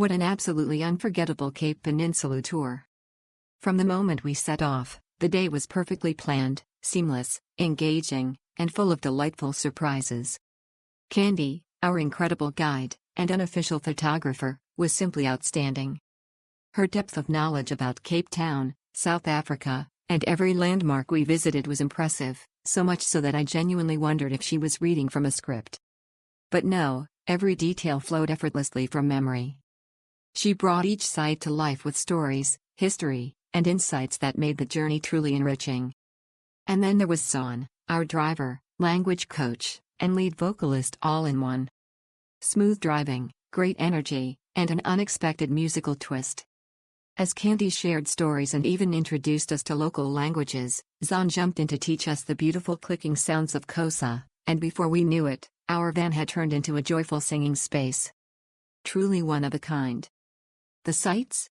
What an absolutely unforgettable Cape Peninsula tour. From the moment we set off, the day was perfectly planned, seamless, engaging, and full of delightful surprises. Candy, our incredible guide, and unofficial photographer, was simply outstanding. Her depth of knowledge about Cape Town, South Africa, and every landmark we visited was impressive, so much so that I genuinely wondered if she was reading from a script. But no, every detail flowed effortlessly from memory. She brought each site to life with stories, history, and insights that made the journey truly enriching. And then there was Zon, our driver, language coach, and lead vocalist all in one. Smooth driving, great energy, and an unexpected musical twist. As Candy shared stories and even introduced us to local languages, Zon jumped in to teach us the beautiful clicking sounds of Xhosa, and before we knew it, our van had turned into a joyful singing space. Truly one of a kind. The sights?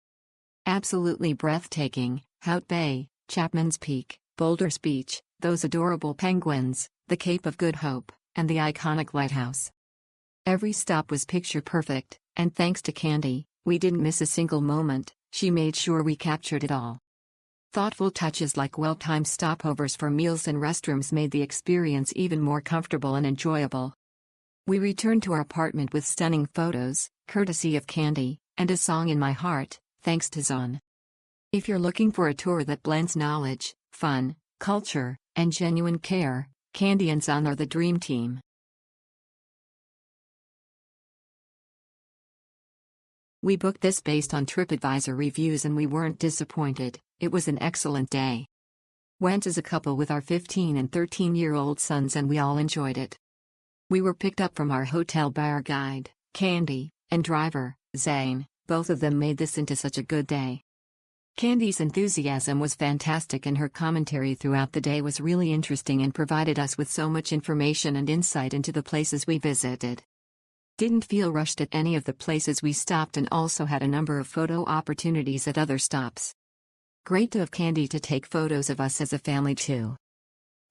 Absolutely breathtaking: Hout Bay, Chapman's Peak, Boulders Beach, those adorable penguins, the Cape of Good Hope, and the iconic lighthouse. Every stop was picture perfect, and thanks to Candy, we didn't miss a single moment. She made sure we captured it all. Thoughtful touches like well-timed stopovers for meals and restrooms made the experience even more comfortable and enjoyable. We returned to our apartment with stunning photos, courtesy of Candy, and a song in my heart, thanks to Zon. If you're looking for a tour that blends knowledge, fun, culture, and genuine care, Candy and Zon are the dream team. We booked this based on TripAdvisor reviews and we weren't disappointed. It was an excellent day. Went as a couple with our 15 and 13-year-old sons and we all enjoyed it. We were picked up from our hotel by our guide, Candy, and driver, Zane. Both of them made this into such a good day. Candy's enthusiasm was fantastic and her commentary throughout the day was really interesting and provided us with so much information and insight into the places we visited. Didn't feel rushed at any of the places we stopped and also had a number of photo opportunities at other stops. Great to have Candy to take photos of us as a family too.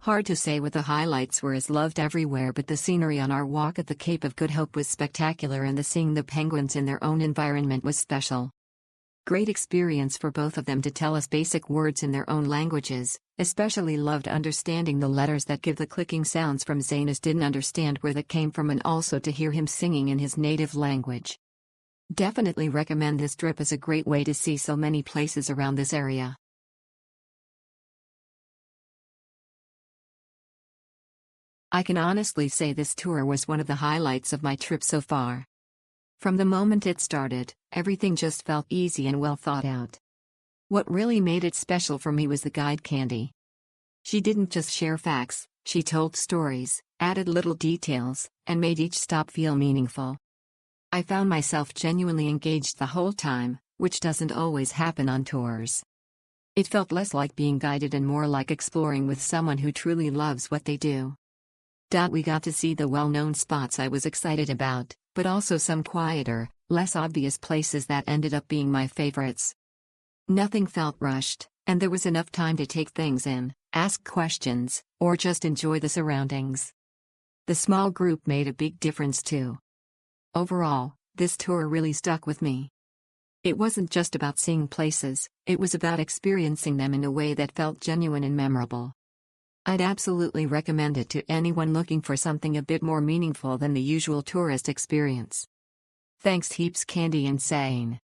Hard to say what the highlights were as loved everywhere, but the scenery on our walk at the Cape of Good Hope was spectacular and seeing the penguins in their own environment was special. Great experience for both of them to tell us basic words in their own languages. Especially loved understanding the letters that give the clicking sounds from Zane, as didn't understand where that came from, and also to hear him singing in his native language. Definitely recommend this trip as a great way to see so many places around this area. I can honestly say this tour was one of the highlights of my trip so far. From the moment it started, everything just felt easy and well thought out. What really made it special for me was the guide Candy. She didn't just share facts, she told stories, added little details, and made each stop feel meaningful. I found myself genuinely engaged the whole time, which doesn't always happen on tours. It felt less like being guided and more like exploring with someone who truly loves what they do. We got to see the well-known spots I was excited about, but also some quieter, less obvious places that ended up being my favorites. Nothing felt rushed, and there was enough time to take things in, ask questions, or just enjoy the surroundings. The small group made a big difference too. Overall, this tour really stuck with me. It wasn't just about seeing places, it was about experiencing them in a way that felt genuine and memorable. I'd absolutely recommend it to anyone looking for something a bit more meaningful than the usual tourist experience. Thanks heaps Candy and Zane.